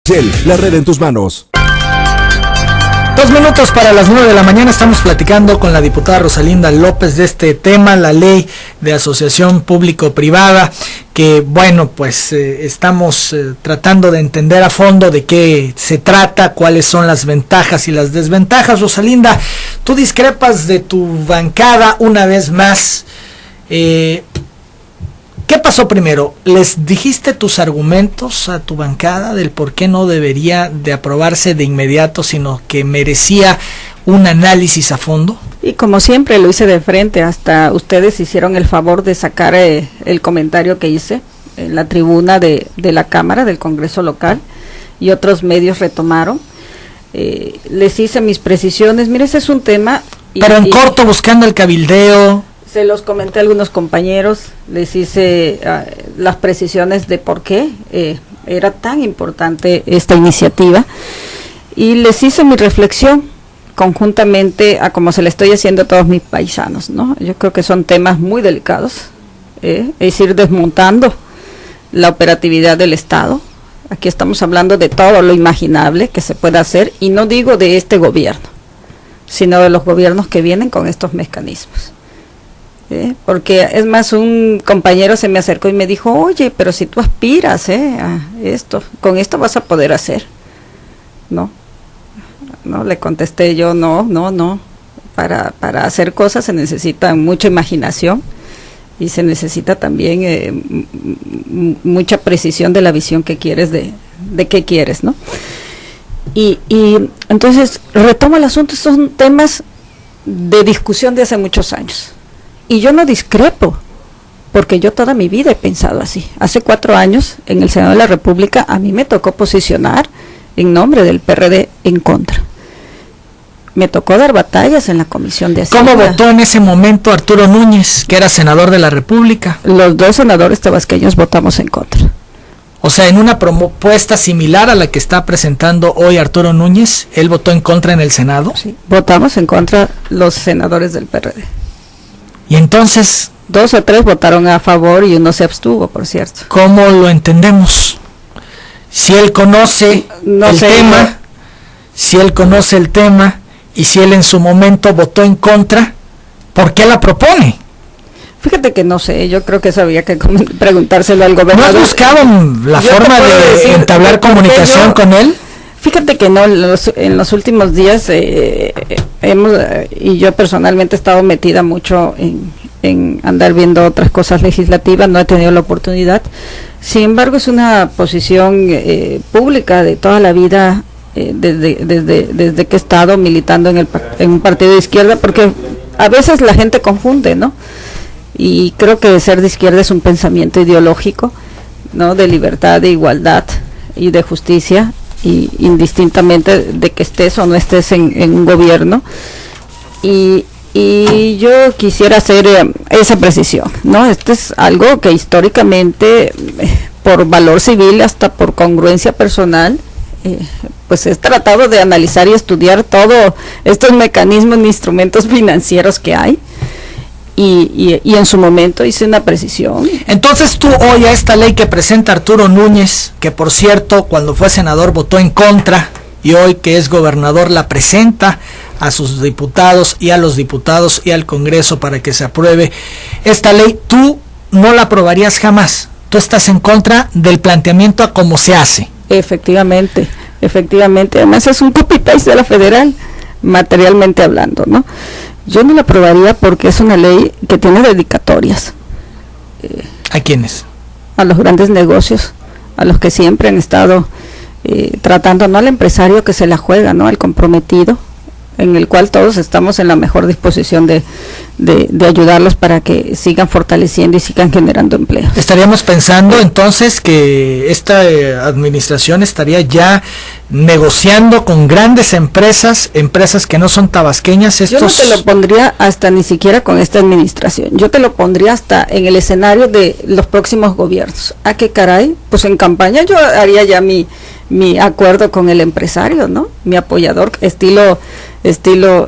Shell, la red en tus manos. 2 minutos para las 9 de la mañana, estamos platicando con la diputada Rosalinda López de este tema, la ley de asociación público-privada, que bueno, pues estamos tratando de entender a fondo de qué se trata, cuáles son las ventajas y las desventajas. Rosalinda, tú discrepas de tu bancada una vez más. ¿Qué pasó primero? ¿Les dijiste tus argumentos a tu bancada del por qué no debería de aprobarse de inmediato, sino que merecía un análisis a fondo? Y como siempre lo hice de frente, hasta ustedes hicieron el favor de sacar el comentario que hice en la tribuna de la Cámara del Congreso local, y otros medios retomaron. Les hice mis precisiones. Mire, ese es un tema... Pero en corto, buscando el cabildeo... Se los comenté a algunos compañeros, les hice las precisiones de por qué era tan importante esta iniciativa, y les hice mi reflexión conjuntamente a como se le estoy haciendo a todos mis paisanos, ¿no? Yo creo que son temas muy delicados, es ir desmontando la operatividad del Estado. Aquí estamos hablando de todo lo imaginable que se pueda hacer, y no digo de este gobierno, sino de los gobiernos que vienen con estos mecanismos. Porque es más, un compañero se me acercó y me dijo, oye, pero si tú aspiras a esto, con esto vas a poder hacer. No, le contesté yo, no, para hacer cosas se necesita mucha imaginación y se necesita también mucha precisión de la visión que quieres, de qué quieres, ¿no? Y entonces retomo el asunto. Son temas de discusión de hace muchos años. Y yo no discrepo, porque yo toda mi vida he pensado así. Hace 4 años, en el Senado de la República, a mí me tocó posicionar en nombre del PRD en contra. Me tocó dar batallas en la Comisión de Hacienda. ¿Cómo votó en ese momento Arturo Núñez, que era senador de la República? Los 2 senadores tabasqueños votamos en contra. O sea, en una propuesta similar a la que está presentando hoy Arturo Núñez, ¿él votó en contra en el Senado? Sí, votamos en contra los senadores del PRD. Y entonces... 2 o 3 votaron a favor y 1 se abstuvo, por cierto. ¿Cómo lo entendemos? Si él conoce si él conoce el tema, y si él en su momento votó en contra, ¿por qué la propone? Fíjate que no sé, yo creo que eso había que preguntárselo al gobernador. ¿No has buscado la forma de entablar comunicación con él? Fíjate que no, en los últimos días y yo personalmente he estado metida mucho en andar viendo otras cosas legislativas, no he tenido la oportunidad. Sin embargo, es una posición pública de toda la vida, desde que he estado militando en un partido de izquierda, porque a veces la gente confunde, ¿no? Y creo que ser de izquierda es un pensamiento ideológico, ¿no? De libertad, de igualdad y de justicia, y indistintamente de que estés o no estés en un gobierno. Y yo quisiera hacer esa precisión, ¿no? Esto es algo que históricamente, por valor civil, hasta por congruencia personal, pues he tratado de analizar y estudiar todos estos mecanismos e instrumentos financieros que hay. Y en su momento hice una precisión. Entonces tú hoy a esta ley que presenta Arturo Núñez, que por cierto cuando fue senador votó en contra, y hoy que es gobernador la presenta a sus diputados y a los diputados y al Congreso para que se apruebe esta ley, tú no la aprobarías jamás. Tú estás en contra del planteamiento a cómo se hace. Efectivamente. Además es un copy-paste de la federal, materialmente hablando, ¿no? Yo no la aprobaría porque es una ley que tiene dedicatorias. ¿A quiénes? A los grandes negocios, a los que siempre han estado tratando, no al empresario que se la juega, ¿no? Al comprometido, en el cual todos estamos en la mejor disposición de ayudarlos para que sigan fortaleciendo y sigan generando empleo. Estaríamos pensando entonces que esta administración estaría ya negociando con grandes empresas que no son tabasqueñas. Yo no te lo pondría hasta ni siquiera con esta administración, yo te lo pondría hasta en el escenario de los próximos gobiernos. ¿A qué caray? Pues en campaña yo haría ya mi acuerdo con el empresario, ¿no? Mi apoyador, estilo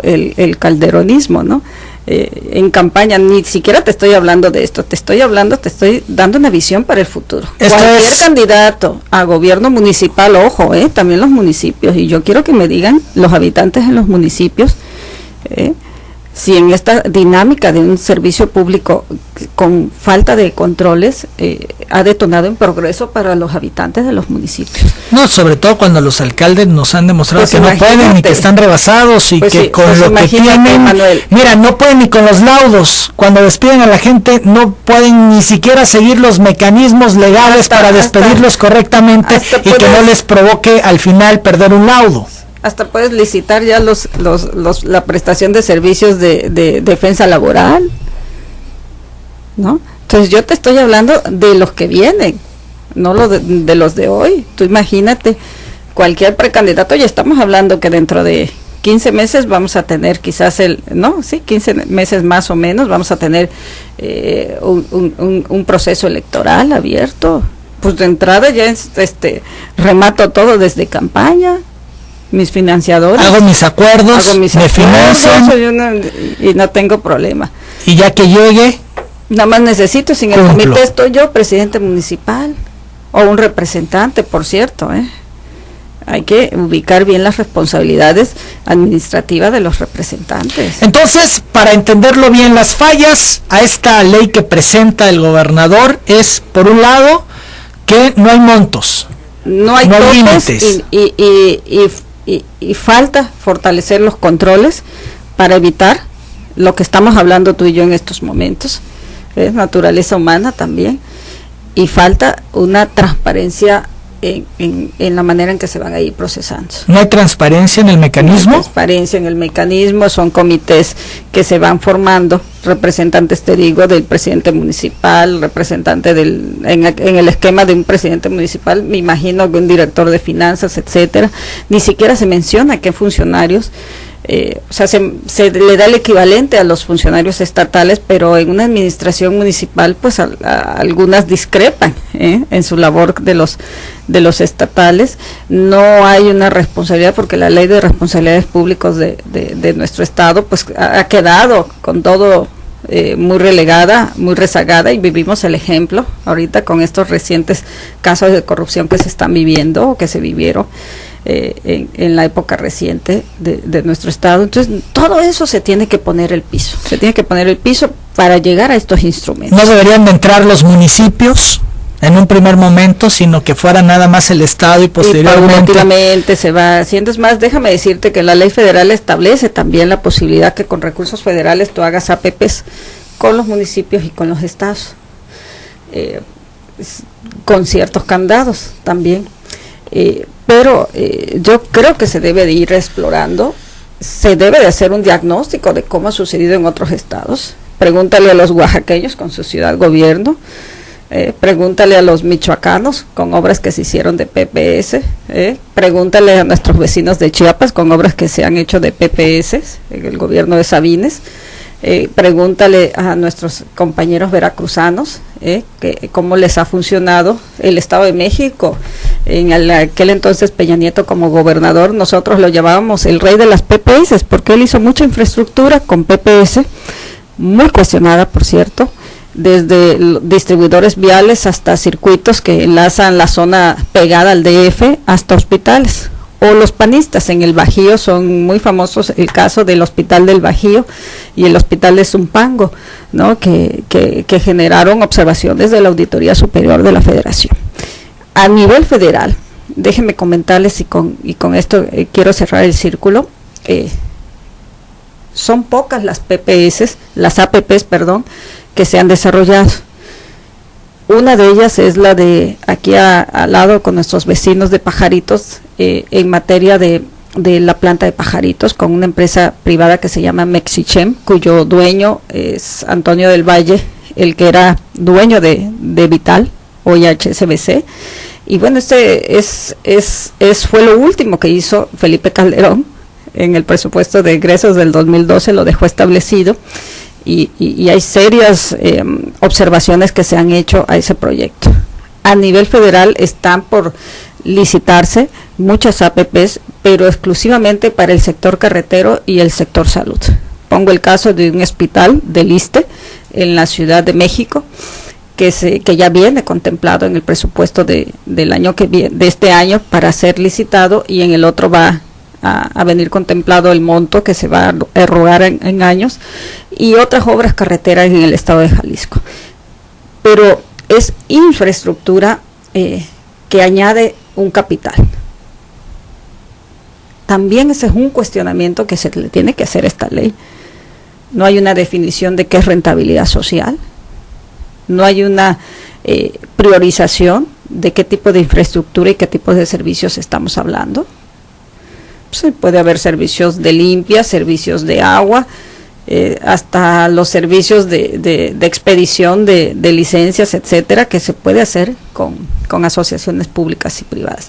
el calderonismo, ¿no? en campaña, ni siquiera te estoy hablando de esto, te estoy dando una visión para el futuro. Cualquier candidato a gobierno municipal, ojo, también los municipios, y yo quiero que me digan los habitantes en los municipios, si en esta dinámica de un servicio público con falta de controles ha detonado en progreso para los habitantes de los municipios. No, sobre todo cuando los alcaldes nos han demostrado Pues que no pueden y que están rebasados y pues que sí, con pues lo que tienen, Manuel. Mira, no pueden ni con los laudos, cuando despiden a la gente no pueden ni siquiera seguir los mecanismos legales para despedirlos correctamente y que no les provoque al final perder un laudo. Hasta puedes licitar ya la prestación de servicios de defensa laboral, ¿no? Entonces yo te estoy hablando de los que vienen, no de los de hoy. Tú imagínate, cualquier precandidato, ya estamos hablando que dentro de 15 meses vamos a tener quizás 15 meses más o menos, vamos a tener un proceso electoral abierto. Pues de entrada ya remato todo desde campaña. Mis financiadores, hago mis acuerdos, me financian y no tengo problema. Y ya que llegue, nada más necesito, si en el comité estoy yo, presidente municipal o un representante, por cierto, hay que ubicar bien las responsabilidades administrativas de los representantes. Entonces, para entenderlo bien, las fallas a esta ley que presenta el gobernador es, por un lado, que no hay montos, no hay límites y falta fortalecer los controles para evitar lo que estamos hablando tú y yo en estos momentos, naturaleza humana también, y falta una transparencia en la manera en que se van a ir procesando. ¿No hay transparencia en el mecanismo? No hay transparencia en el mecanismo, son comités que se van formando, representantes, te digo, del presidente municipal, representante en el esquema de un presidente municipal, me imagino que un director de finanzas, etcétera. Ni siquiera se menciona qué funcionarios, se le da el equivalente a los funcionarios estatales, pero en una administración municipal pues algunas discrepan en su labor de los estatales. No hay una responsabilidad, porque la ley de responsabilidades públicas de nuestro estado pues ha quedado con todo muy relegada, muy rezagada, y vivimos el ejemplo ahorita con estos recientes casos de corrupción que se están viviendo o que se vivieron en la época reciente de nuestro estado. Entonces todo eso se tiene que poner el piso, para llegar a estos instrumentos. ¿No deberían de entrar los municipios en un primer momento, sino que fuera nada más el estado y posteriormente se va haciendo? Es más, déjame decirte que la ley federal establece también la posibilidad que con recursos federales tú hagas APPs con los municipios y con los estados, con ciertos candados también. Pero yo creo que se debe de ir explorando, se debe de hacer un diagnóstico de cómo ha sucedido en otros estados. Pregúntale a los oaxaqueños con su ciudad gobierno, pregúntale a los michoacanos con obras que se hicieron de PPS, pregúntale a nuestros vecinos de Chiapas con obras que se han hecho de PPS en el gobierno de Sabines. Pregúntale a nuestros compañeros veracruzanos cómo les ha funcionado el Estado de México. En aquel entonces Peña Nieto como gobernador, nosotros lo llamábamos el rey de las PPS, porque él hizo mucha infraestructura con PPS, muy cuestionada por cierto, desde distribuidores viales hasta circuitos que enlazan la zona pegada al DF hasta hospitales. O los panistas en el Bajío, son muy famosos el caso del Hospital del Bajío y el Hospital de Zumpango, ¿no? que generaron observaciones de la Auditoría Superior de la Federación. A nivel federal, déjenme comentarles, y con esto quiero cerrar el círculo, son pocas las APPs, que se han desarrollado. Una de ellas es la de aquí al lado con nuestros vecinos de Pajaritos, en materia de la planta de Pajaritos, con una empresa privada que se llama Mexichem, cuyo dueño es Antonio del Valle, el que era dueño de Vital, hoy HSBC. Y bueno, fue lo último que hizo Felipe Calderón en el presupuesto de egresos del 2012, lo dejó establecido. Y hay serias observaciones que se han hecho a ese proyecto. A nivel federal están por licitarse muchas APPs, pero exclusivamente para el sector carretero y el sector salud. pongo el caso de un hospital del ISSSTE en la Ciudad de México, que ya viene contemplado en el presupuesto del año que viene, de este año, para ser licitado, y en el otro va a venir contemplado el monto que se va a erogar en años, y otras obras carreteras en el estado de Jalisco. Pero es infraestructura que añade un capital. También ese es un cuestionamiento que se le tiene que hacer a esta ley. No hay una definición de qué es rentabilidad social. No hay una priorización de qué tipo de infraestructura y qué tipo de servicios estamos hablando. Pues puede haber servicios de limpia, servicios de agua, hasta los servicios de expedición de licencias, etcétera, que se puede hacer con asociaciones públicas y privadas.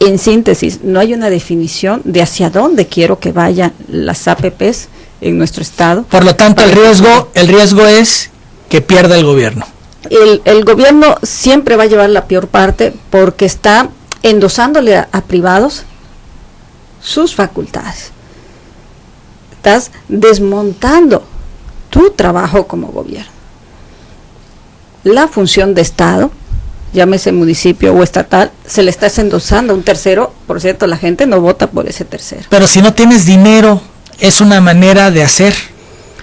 En síntesis, no hay una definición de hacia dónde quiero que vayan las APPs en nuestro estado. Por lo tanto, el riesgo es que pierda el gobierno. El gobierno siempre va a llevar la peor parte, porque está endosándole a privados sus facultades. Estás desmontando tu trabajo como gobierno. La función de Estado, llámese municipio o estatal, se le está endosando a un tercero. Por cierto, la gente no vota por ese tercero. Pero si no tienes dinero, es una manera de hacer,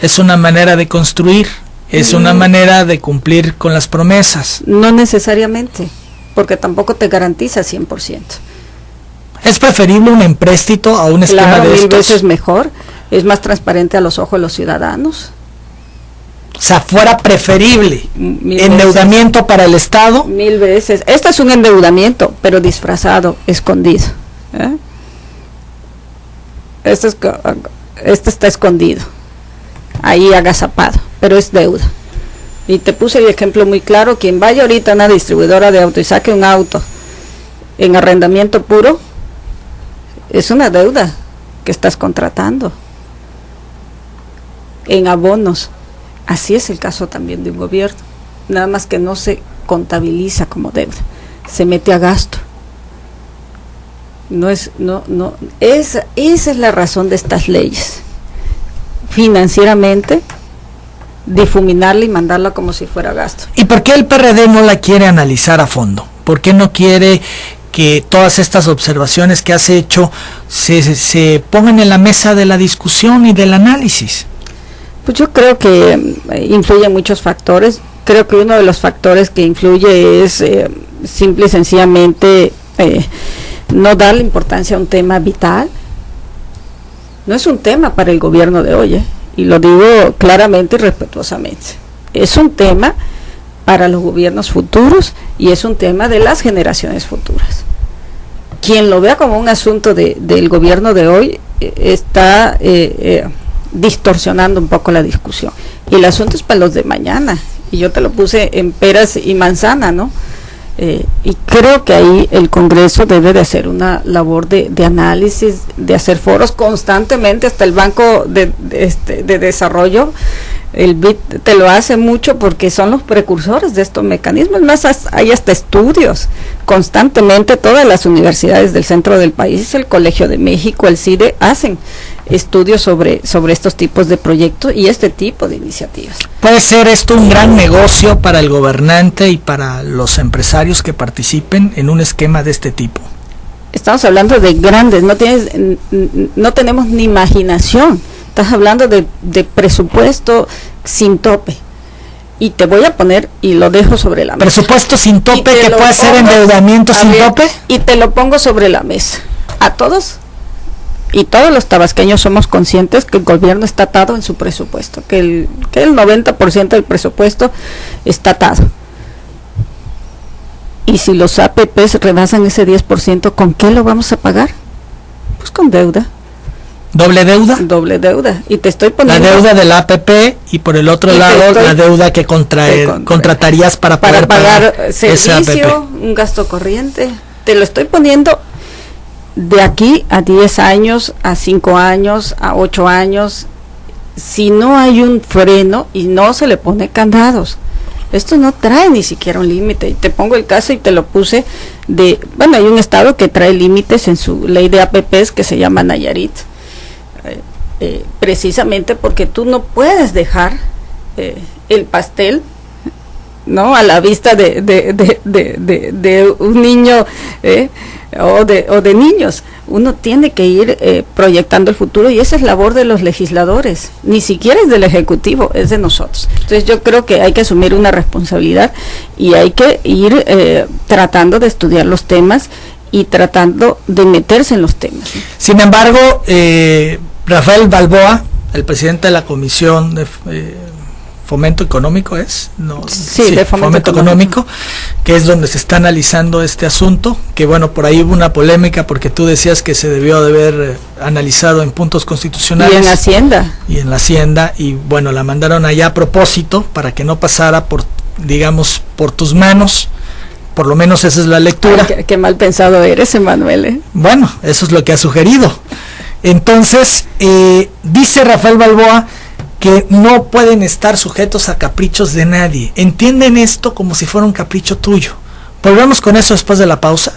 es una manera de construir, es una manera de cumplir con las promesas. No necesariamente, porque tampoco te garantiza 100%. ¿Es preferible un empréstito a un esquema de estos? Mil veces mejor, es más transparente a los ojos de los ciudadanos. O sea, fuera preferible endeudamiento veces, para el Estado. 1000 veces. Este es un endeudamiento, pero disfrazado, escondido. Este está escondido, ahí agazapado, pero es deuda. Y te puse el ejemplo muy claro: quien vaya ahorita a una distribuidora de auto y saque un auto en arrendamiento puro, es una deuda que estás contratando en abonos. Así es el caso también de un gobierno, nada más que no se contabiliza como deuda, se mete a gasto. Esa es la razón de estas leyes. Financieramente, difuminarla y mandarla como si fuera gasto. ¿Y por qué el PRD no la quiere analizar a fondo? ¿Por qué no quiere que todas estas observaciones que has hecho se pongan en la mesa de la discusión y del análisis? Pues yo creo que influyen muchos factores. Creo que uno de los factores que influye es simple y sencillamente no darle importancia a un tema vital. No es un tema para el gobierno de hoy, y lo digo claramente y respetuosamente. Es un tema para los gobiernos futuros y es un tema de las generaciones futuras. Quien lo vea como un asunto del gobierno de hoy está distorsionando un poco la discusión. Y el asunto es para los de mañana, y yo te lo puse en peras y manzana, ¿no? Y creo que ahí el Congreso debe de hacer una labor de análisis, de hacer foros constantemente. Hasta el Banco de Desarrollo, el BID, te lo hace mucho, porque son los precursores de estos mecanismos. Más, hay hasta estudios constantemente. Todas las universidades del centro del país, el Colegio de México, el CIDE, hacen estudios sobre estos tipos de proyectos y este tipo de iniciativas. ¿Puede ser esto un gran negocio para el gobernante y para los empresarios que participen en un esquema de este tipo? Estamos hablando de grandes, no tenemos ni imaginación. Estás hablando de presupuesto sin tope. Y te voy a poner, y lo dejo sobre la mesa. ¿Presupuesto sin tope, que puede ser endeudamiento sin tope? Y te lo pongo sobre la mesa. A todos y todos los tabasqueños somos conscientes que el gobierno está atado en su presupuesto, que el 90% del presupuesto está atado. Y si los APPs rebasan ese 10%, ¿con qué lo vamos a pagar? Pues con deuda. ¿Doble deuda? Doble deuda. Y te estoy poniendo la deuda del APP, y por el otro lado la deuda que contratarías para poder pagar servicio, un gasto corriente. Te lo estoy poniendo de aquí a 10 años, a 5 años, a 8 años. Si no hay un freno y no se le pone candados, esto no trae ni siquiera un límite. Y te pongo el caso, y te lo puse hay un estado que trae límites en su ley de APPs, que se llama Nayarit. precisamente porque tú no puedes dejar el pastel, ¿no?, a la vista de un niño o de niños. Uno tiene que ir proyectando el futuro, y esa es labor de los legisladores, ni siquiera es del Ejecutivo, es de nosotros. Entonces yo creo que hay que asumir una responsabilidad y hay que ir tratando de estudiar los temas y tratando de meterse en los temas. Sin embargo, Rafael Balboa, el presidente de la Comisión de Fomento Económico, de Fomento Económico, que es donde se está analizando este asunto, que bueno, por ahí hubo una polémica porque tú decías que se debió de haber analizado en puntos constitucionales. Y en la Hacienda. Y bueno, la mandaron allá a propósito para que no pasara por tus manos. Por lo menos esa es la lectura. Ay, qué mal pensado eres, Emanuel. Bueno, eso es lo que ha sugerido. Entonces, dice Rafael Balboa que no pueden estar sujetos a caprichos de nadie. Entienden esto como si fuera un capricho tuyo. Volvemos con eso después de la pausa.